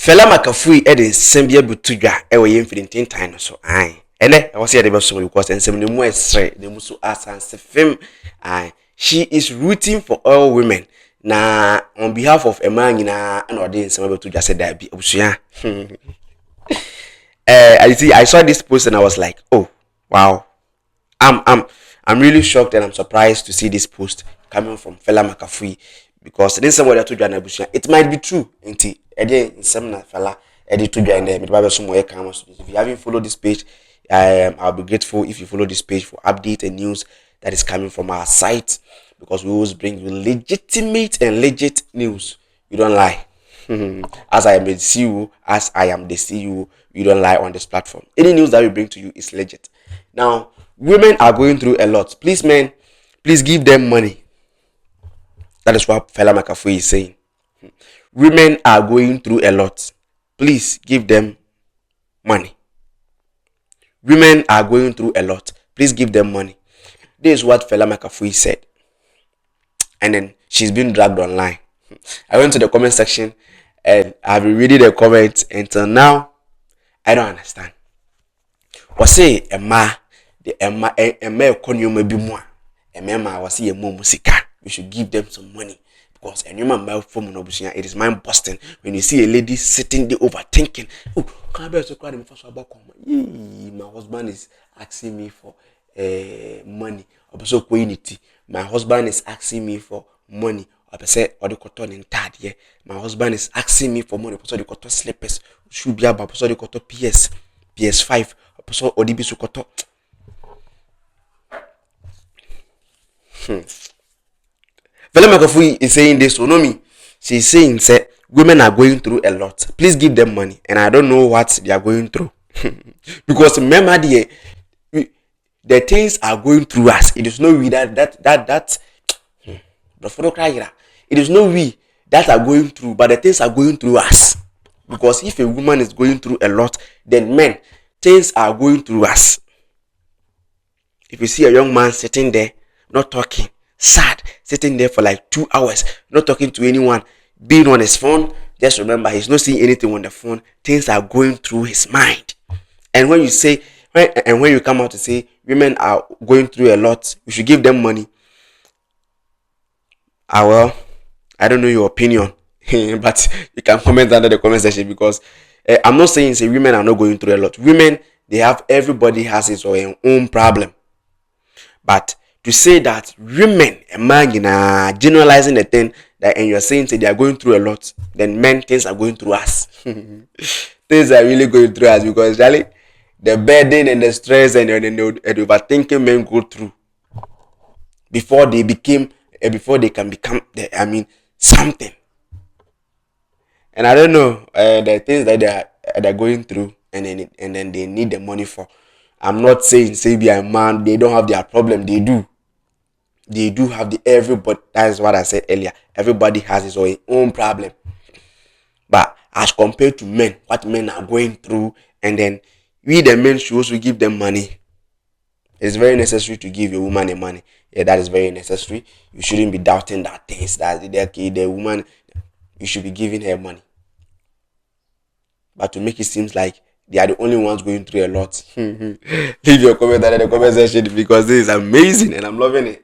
Fela Makafui the sembia butudwa we yemfidintin time no so ai ene I was here the best because ensem ne mu esre ne mu so asanse fem ai she is rooting for all women na on behalf of Emma nyina na ode ensem butudwa said that bi obusua I saw this post and I was like, oh wow, I'm really shocked and I'm surprised to see this post coming from Fela Makafui because then somebody told you an abusia. It might be true, inti. In some fella, to join them. If you haven't followed this page, I'll be grateful if you follow this page for update and news that is coming from our site because we always bring you legitimate and legit news. You don't lie. As I am the CEO, as I am the CEO, you don't lie on this platform. Any news that we bring to you is legit. Now, women are going through a lot. Please, men, please give them money. That is what Fela Makafui is saying. Women are going through a lot. Please give them money. Women are going through a lot. Please give them money. This is what Fela Makafui said. And then she's been dragged online. I went to the comment section and I've been reading the comments until now. I don't understand. What say Emma economy be more. Emma was see a musika. We should give them some money. Because and it is mind busting when you see a lady sitting there overthinking. Oh, can I be so crowded for about my husband is asking me for money. My husband is asking me for money. Or the cotton in tad, yeah. My husband is asking me for money. So the cotton slippers should be about so the cotton PS5. So or the bisu cotton. Fela Makafui is saying this, so no me. She's saying say women are going through a lot. Please give them money, and I don't know what they are going through because remember the things are going through us. It is no we that. It is no we that are going through, but the things are going through us. Because if a woman is going through a lot, then men, things are going through us. If you see a young man sitting there, not talking, sad, sitting there for like 2 hours, not talking to anyone, being on his phone, just remember he's not seeing anything on the phone. Things are going through his mind. And when you come out to say women are going through a lot, you should give them money. Well, I don't know your opinion, but you can comment under the comment section because I'm not saying say women are not going through a lot. Women, everybody has his own problem. But to say that women, generalizing the thing that and you're saying say they are going through a lot, then men things are going through us. Things are really going through us because really the burden and the stress and the overthinking men go through before they can become something. And I don't know the things that they're going through and then they need the money for. I'm not saying say be a man, they don't have their problem. They do have everybody. That is what I said earlier. Everybody has his own problem. But as compared to men, what men are going through, and then we the men should also give them money. It's very necessary to give a woman a money. Yeah, that is very necessary. You shouldn't be doubting that things that the woman, you should be giving her money. But to make it seem like they are the only ones going through a lot. Leave your comment in the comment section because this is amazing and I'm loving it.